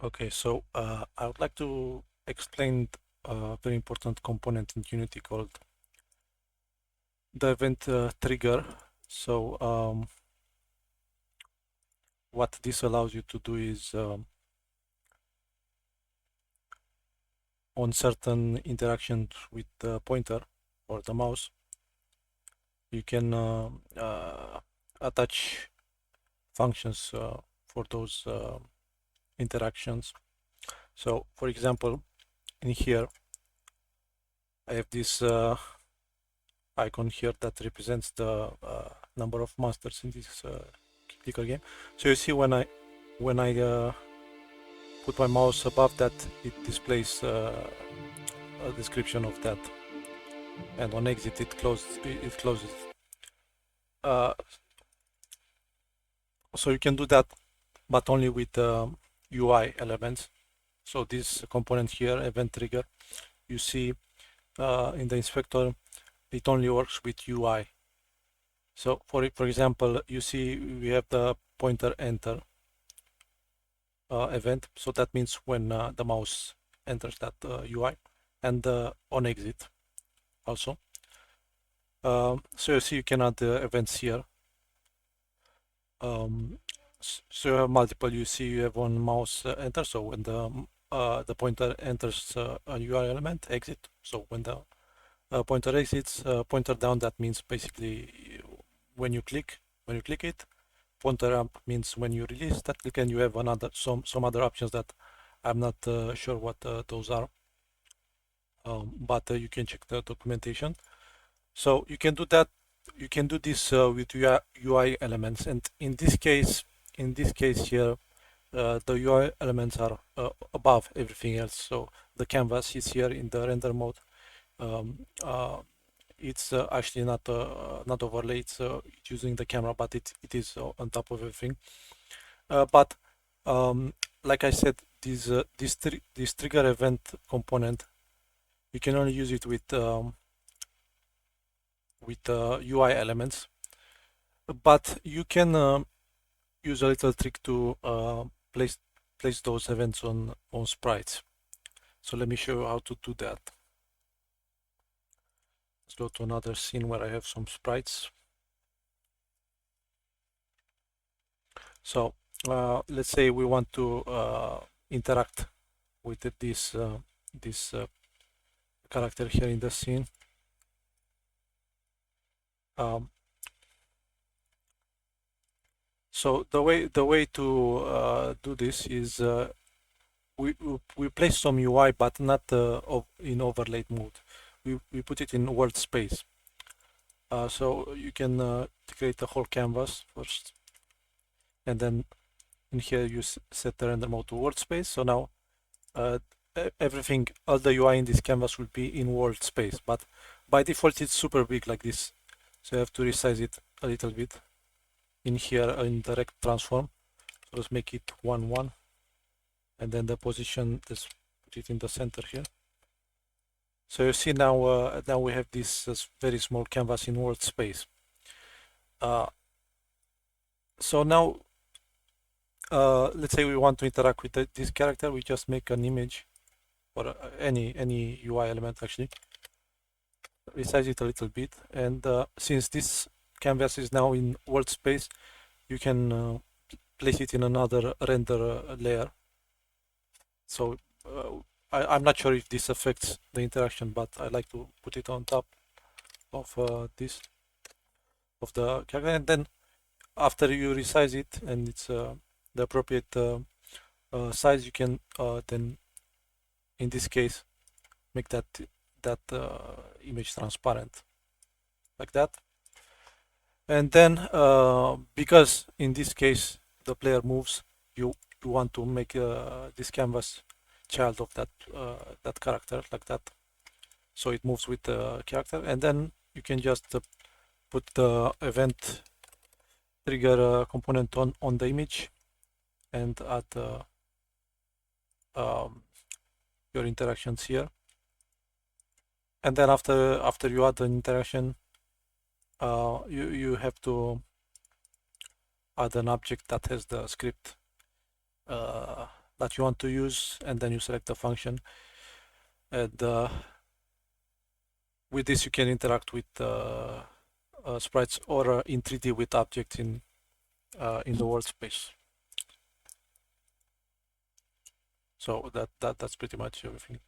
Okay, so I would like to explain a very important component in Unity called the event trigger. So what this allows you to do is on certain interactions with the pointer or the mouse, you can attach functions for those interactions. So for example, in here, I have this icon here that represents the number of masters in this clicker game. So you see when I put my mouse above that, it displays a description of that, and on exit it closes. Uh, so you can do that, but only with UI elements. So this component here, event trigger, you see in the inspector, it only works with UI. So for example, you see we have the pointer enter event. So that means when the mouse enters that UI, and on exit also. So you see you can add events here. So you have multiple. You see you have one mouse enter. So when the pointer enters a UI element, exit. So when the pointer exits, pointer down, that means basically when you click it. Pointer up means when you release that click, and you have some other options that I'm not sure what those are, but you can check the documentation. So you can do that. You can do this with UI elements, and in this case here, the UI elements are above everything else. So the canvas is here in the render mode. Um, uh, it's actually not overlay. It's using the camera, but it is on top of everything. But like I said, this trigger event component, you can only use it with UI elements, but you can use a little trick to place those events on sprites. So let me show you how to do that. Let's go to another scene where I have some sprites. So let's say we want to interact with this character here in the scene. So the way to do this is we place some UI, but not in overlaid mode. We put it in world space. So you can create the whole canvas first, and then in here you set the render mode to world space. So now everything, all the UI in this canvas will be in world space, but by default it's super big like this. So you have to resize it a little bit in here in direct transform. So let's make it 1 1, and then the position, let's put it in the center here. So you see now now we have this very small canvas in world space. So now let's say we want to interact with this character. We just make an image or any UI element, actually resize it a little bit, and since this canvas is now in world space, you can place it in another render layer. So I'm not sure if this affects the interaction, but I like to put it on top of this of the character, and then after you resize it and it's the appropriate size, you can then in this case make that image transparent like that. And then because in this case the player moves, you want to make this canvas child of that character like that, so it moves with the character, and then you can just put the event trigger component on the image and add your interactions here. And then after you add an interaction, you have to add an object that has the script that you want to use, and then you select the function. And with this, you can interact with sprites or in 3D with objects in the world space. So that's pretty much everything.